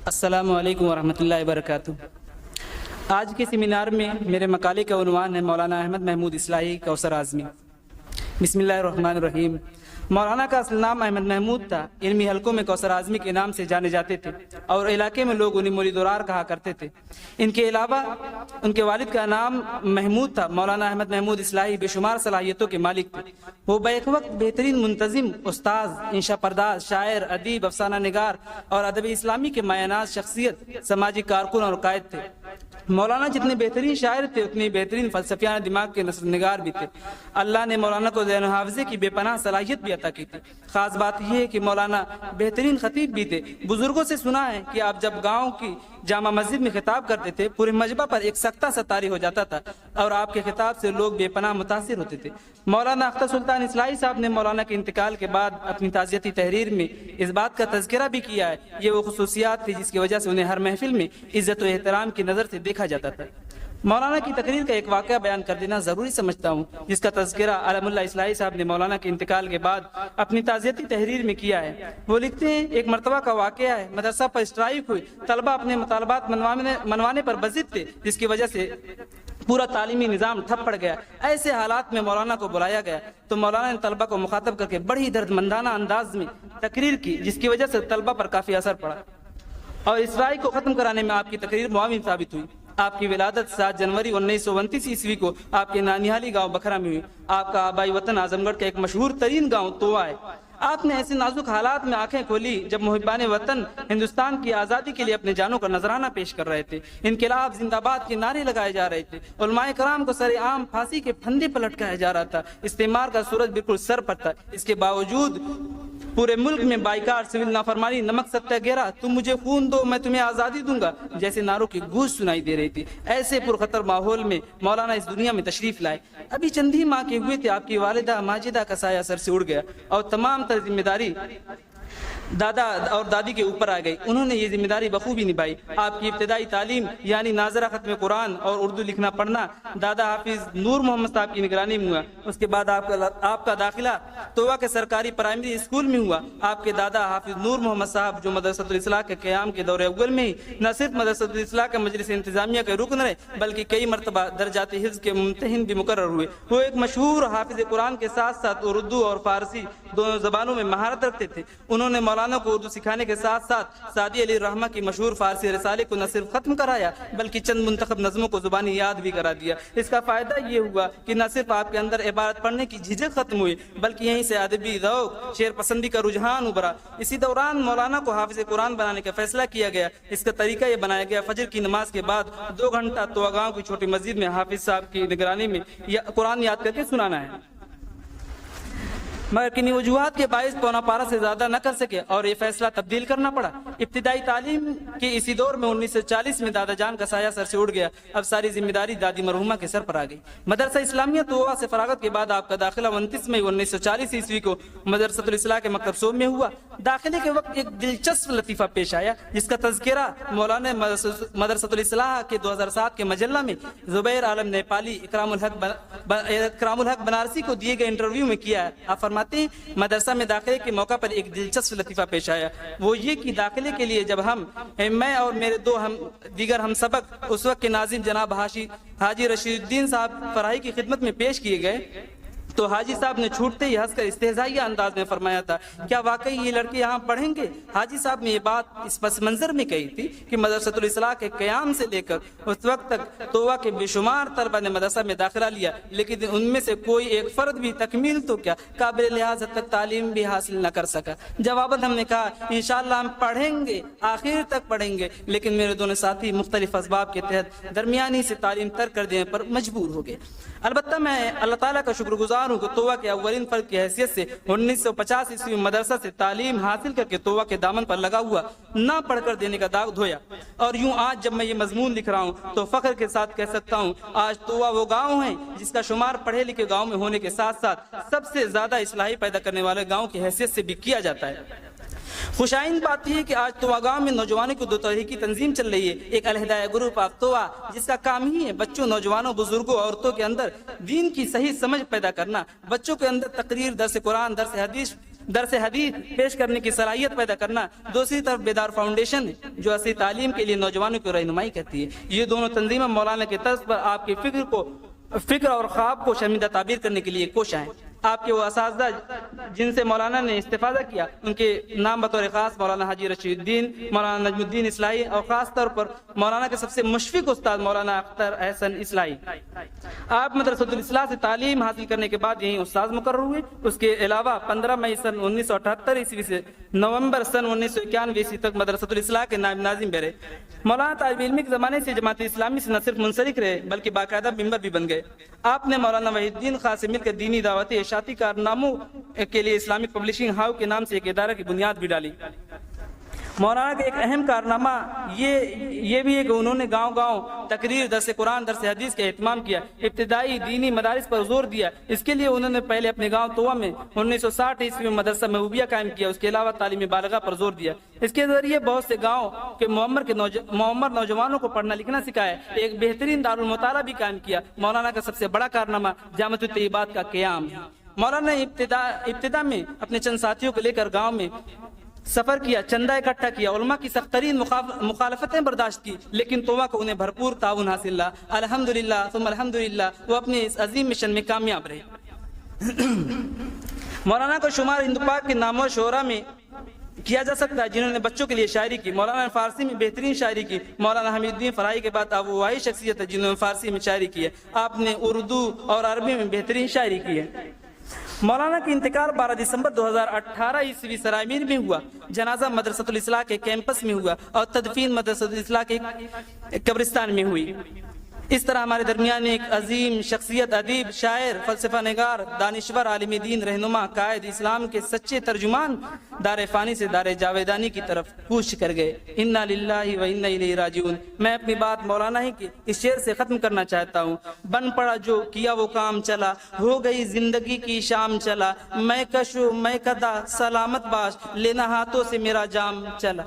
السلام علیکم ورحمۃ اللہ وبرکاتہ۔ آج کے سیمینار میں میرے مقالے کا عنوان ہے مولانا احمد محمود اصلاحی کوثر اعظمی۔ بسم اللہ الرحمن الرحیم۔ مولانا کا اصل نام احمد محمود تھا۔ علمی حلقوں میں کوثر اعظمی کے نام سے جانے جاتے تھے اور علاقے میں لوگ انہیں مولی دورار کہا کرتے تھے۔ ان کے علاوہ ان کے والد کا نام محمود تھا۔ مولانا احمد محمود اصلاحی بے شمار صلاحیتوں کے مالک تھے۔ وہ بیک وقت بہترین منتظم، استاذ، انشا پرداز، شاعر، ادیب، افسانہ نگار اور ادب اسلامی کے مایہ ناز شخصیت، سماجی کارکن اور قائد تھے۔ مولانا جتنے بہترین شاعر تھے اتنی بہترین فلسفیانہ دماغ کے نثر نگار بھی تھے۔ اللہ نے مولانا کو ذہن و حافظے کی بے پناہ صلاحیت بھی عطا کی تھی۔ خاص بات یہ ہے کہ مولانا بہترین خطیب بھی تھے۔ بزرگوں سے سنا ہے کہ آپ جب گاؤں کی جامع مسجد میں خطاب کرتے تھے پورے مجمع پر ایک سکتہ سا طاری ہو جاتا تھا اور آپ کے خطاب سے لوگ بے پناہ متاثر ہوتے تھے۔ مولانا اختر سلطان اصلاحی صاحب نے مولانا کے انتقال کے بعد اپنی تعزیتی تحریر میں اس بات کا تذکرہ بھی کیا ہے۔ یہ وہ خصوصیات تھی جس کی وجہ سے انہیں ہر محفل میں عزت و احترام کی نظر سے دیکھا جاتا تھا۔ مولانا کی تقریر کا ایک واقعہ بیان کر دینا ضروری سمجھتا ہوں، جس کا تذکرہ علم اللہ اصلاحی صاحب نے مولانا کے انتقال کے بعد اپنی تعزیتی تحریر میں کیا ہے۔ وہ لکھتے ہیں، ایک مرتبہ کا واقعہ ہے، مدرسہ پر اسٹرائک ہوئی، طلبہ اپنے مطالبات منوانے پر بضد تھے، جس کی وجہ سے پورا تعلیمی نظام ٹھپ پڑ گیا۔ ایسے حالات میں مولانا کو بلایا گیا تو مولانا نے طلبہ کو مخاطب کر کے بڑی درد مندانہ انداز میں تقریر کی، جس کی وجہ سے طلبہ پر کافی اثر پڑا اور اسرائیل کو ختم کرانے میں آپ کی تقریر معاون ثابت ہوئی۔ آپ کی ولادت 7 جنوری 1929 عیسوی کو آپ کے نانیہالی گاؤں بکھرا میں ہوئی۔ آپ کا آبائی وطن اعظم گڑھ کا ایک مشہور ترین گاؤں تووا ہے۔ آپ نے ایسے نازک حالات میں آنکھیں کھولی جب محبان وطن ہندوستان کی آزادی کے لیے اپنے جانوں کا نذرانہ پیش کر رہے تھے، انقلاب زندہ باد کے نعرے لگائے جا رہے تھے، علماء کرام کو سر عام پھانسی کے پھندے پر لٹکایا جا رہا تھا، استعمار کا سورج بالکل سر پر تھا۔ اس کے باوجود پورے ملک میں بائیکاٹ، سول نافرمانی، نمک ستیہ گرہ، تم مجھے خون دو میں تمہیں آزادی دوں گا جیسے نعروں کی گونج سنائی دے رہی تھی۔ ایسے پرخطر ماحول میں مولانا اس دنیا میں تشریف لائے۔ ابھی چند ہی ماہ کے ہوئے تھے، آپ کی والدہ ماجدہ کا سایہ سر سے اڑ گیا اور تمام تر ذمہ داری دادا اور دادی کے اوپر آ گئی۔ انہوں نے یہ ذمہ داری بخوبی نبھائی۔ آپ کی ابتدائی تعلیم یعنی ناظرہ ختم قرآن اور اردو لکھنا پڑھنا دادا حافظ نور محمد صاحب کی نگرانی میں ہوا۔ اس کے بعد آپ کا داخلہ تووا کے سرکاری پرائمری اسکول میں ہوا۔ آپ کے دادا حافظ نور محمد صاحب جو مدرسۃ الاصلاح کے قیام کے دور اول میں ہی نہ صرف مدرسۃ الاصلاح کے مجلس انتظامیہ کے رکن رہے بلکہ کئی مرتبہ درجات حفظ کے ممتحن بھی مقرر ہوئے۔ وہ ایک مشہور حافظ قرآن کے ساتھ ساتھ اردو اور فارسی دونوں زبانوں میں مہارت رکھتے تھے۔ انہوں نے مولانا کو اردو سکھانے کے ساتھ ساتھ سعدی علی رحمہ کی مشہور فارسی رسالے کو نہ صرف ختم کرایا بلکہ چند منتخب نظموں کو زبانی یاد بھی کرا دیا۔ اس کا فائدہ یہ ہوا کہ نہ صرف آپ کے اندر عبارت پڑھنے کی جھجک ختم ہوئی بلکہ یہیں سے ادبی ذوق، شعر پسندی کا رجحان ابھرا۔ اسی دوران مولانا کو حافظ قرآن بنانے کا فیصلہ کیا گیا۔ اس کا طریقہ یہ بنایا گیا، فجر کی نماز کے بعد 2 گھنٹہ تووا گاؤں کی چھوٹی مسجد میں حافظ صاحب کی نگرانی میں قرآن یاد کر کے سنانا ہے۔ مگر کنی وجوہات کے باعث پونا پارا سے زیادہ نہ کر سکے اور یہ فیصلہ تبدیل کرنا پڑا۔ ابتدائی تعلیم کے اسی دور میں 1940 میں دادا جان کا سایہ سر سے اڑ گیا۔ اب ساری ذمہ داری دادی مرحومہ کے سر پر آ گئی۔ مدرسہ اسلامیہ تووا سے فراغت کے بعد آپ کا داخلہ 29 مئی 1940 عیسوی کو مدرسۃ الاصلاح کے مکتب صوب میں ہوا۔ داخلے کے وقت ایک دلچسپ لطیفہ پیش آیا جس کا تذکرہ مولانا مدرسۃ الاصلاح کے 2007 کے مجلہ میں زبیر عالم نیپالی اکرام الحق بنارسی کو دیے گئے انٹرویو میں کیا ہے۔ آپ فرماتے ہیں، مدرسہ میں داخلے کے موقع پر ایک دلچسپ لطیفہ پیش آیا، وہ یہ کہ داخلے کے لیے جب میں اور میرے دیگر ہم سبق اس وقت کے ناظم جناب حاجی رشید الدین صاحب فراہی کی خدمت میں پیش کیے گئے تو حاجی صاحب نے چھوٹتے ہی ہنس کر استہزائیہ انداز میں فرمایا تھا، کیا واقعی یہ لڑکے یہاں پڑھیں گے؟ حاجی صاحب نے یہ بات اس پس منظر میں کہی تھی کہ مدرسۃ الاصلاح کے قیام سے لے کر اس وقت تک تووا کے بے شمار طلبہ نے مدرسہ میں داخلہ لیا، لیکن ان میں سے کوئی ایک فرد بھی تکمیل تو کیا قابل لحاظ حد تک تعلیم بھی حاصل نہ کر سکا۔ جواباً ہم نے کہا، انشاءاللہ ہم پڑھیں گے، آخر تک پڑھیں گے، لیکن میرے دونوں ساتھی مختلف اسباب کے تحت درمیانی سے تعلیم ترک کر دینے پر مجبور ہو گئے۔ البتہ میں اللہ تعالیٰ کا شکر گزار ہوں کہ تووا کے اولین فرد کی حیثیت سے 1950 عیسوی میں مدرسہ سے تعلیم حاصل کر کے تووا کے دامن پر لگا ہوا نہ پڑھ کر دینے کا داغ دھویا، اور یوں آج جب میں یہ مضمون لکھ رہا ہوں تو فخر کے ساتھ کہہ سکتا ہوں، آج تووا وہ گاؤں ہے جس کا شمار پڑھے لکھے گاؤں میں ہونے کے ساتھ ساتھ سب سے زیادہ اصلاحی پیدا کرنے والے گاؤں کی حیثیت سے بھی کیا جاتا ہے۔ خوشائند بات یہ ہے کہ آج تووا گاؤں میں نوجوانوں کی 2 طرح کی تنظیم چل رہی ہے۔ ایک علیحدہ گروپ آف تووا جس کا کام ہی ہے بچوں، نوجوانوں، بزرگوں، عورتوں کے اندر دین کی صحیح سمجھ پیدا کرنا، بچوں کے اندر تقریر، درس قرآن، درس حدیث درس حدیث پیش کرنے کی صلاحیت پیدا کرنا، دوسری طرف بیدار فاؤنڈیشن جو اصلی تعلیم کے لیے نوجوانوں کی رہنمائی کرتی ہے۔ یہ دونوں تنظیمیں مولانا کے طرز پر آپ کی فکر اور خواب کو شرمندہ تعبیر کرنے کے لیے کوشاں ہیں۔ آپ کے وہ اساتذہ جن سے مولانا نے استفادہ کیا، ان کے نام بطور خاص مولانا حاجی رشید الدین، مولانا نجم الدین اصلاحی، اور خاص طور پر مولانا کے سب سے مشفق استاد مولانا اختر احسن اصلاحی۔ آپ مدرسۃ الاصلاح سے تعلیم حاصل کرنے کے بعد یہیں استاد مقرر ہوئے۔ اس کے علاوہ 15 مئی سن 1978 عیسوی سے نومبر سن 1991 عیسوی تک مدرسۃ الاصلاح کے نائب ناظم بھی رہے۔ مولانا طالب علمی کے زمانے سے جماعت اسلامی سے نہ صرف منسلک رہے بلکہ باقاعدہ ممبر بھی بن گئے۔ آپ نے مولانا وحید الدین خان سے مل کر دینی دعوتی اشاعتی کارناموں کے لیے اسلامک پبلشنگ ہاؤس کے نام سے ایک ادارہ کی بنیاد بھی ڈالی۔ مولانا کا ایک اہم کارنامہ یہ بھی ہے کہ انہوں نے گاؤں گاؤں تقریر، درس قرآن، درس حدیث کا اہتمام کیا، ابتدائی دینی مدارس پر زور دیا۔ اس کے لیے انہوں نے پہلے اپنے گاؤں طوا میں 1960 عیسوی میں مدرسہ محبوبیہ قائم کیا۔ اس کے علاوہ تعلیم بالغہ پر زور دیا۔ اس کے ذریعے بہت سے گاؤں کے معمر نوجوانوں کو پڑھنا لکھنا سکھایا، ایک بہترین دارالمطالعہ بھی قائم کیا۔ مولانا کا سب سے بڑا کارنامہ جامعۃ الطیبات کا قیام ہے۔ مولانا نے ابتدا میں اپنے چند ساتھیوں کو لے کر گاؤں میں سفر کیا، چندہ اکٹھا کیا، علماء کی سخت ترین مخالفتیں برداشت کی، لیکن توبہ کو انہیں بھرپور تعاون حاصل رہا۔ الحمدللہ ثم الحمدللہ وہ اپنے اس عظیم مشن میں کامیاب رہے۔ مولانا کو شمار ہند پاک کے نامور شعراء میں کیا جا سکتا ہے جنہوں نے بچوں کے لیے شاعری کی۔ مولانا نے فارسی میں بہترین شاعری کی۔ مولانا حمید الدین فرائی کے بعد آپ وہی شخصیت ہے جنہوں نے فارسی میں شاعری کی ہے۔ آپ نے اردو اور عربی میں بہترین شاعری کی ہے۔ مولانا کا انتقال 12 دسمبر 2018 عیسوی سرائے میر میں ہوا۔ جنازہ مدرسۃ الاصلاح کے کیمپس میں ہوا اور تدفین مدرسۃ الاصلاح کے قبرستان میں ہوئی۔ اس طرح ہمارے درمیان ایک عظیم شخصیت، ادیب، شاعر، فلسفہ نگار، دانشور، عالم دین، رہنما، قائد اسلام کے سچے ترجمان دار فانی سے دار جاویدانی کی طرف کوچ کر گئے۔ انا للہ و انا الیہ راجعون۔ میں اپنی بات مولانا ہی کی اس شعر سے ختم کرنا چاہتا ہوں۔ بن پڑا جو کیا وہ کام چلا، ہو گئی زندگی کی شام چلا، میں کشو میں کدا سلامت باش، لینا ہاتھوں سے میرا جام چلا۔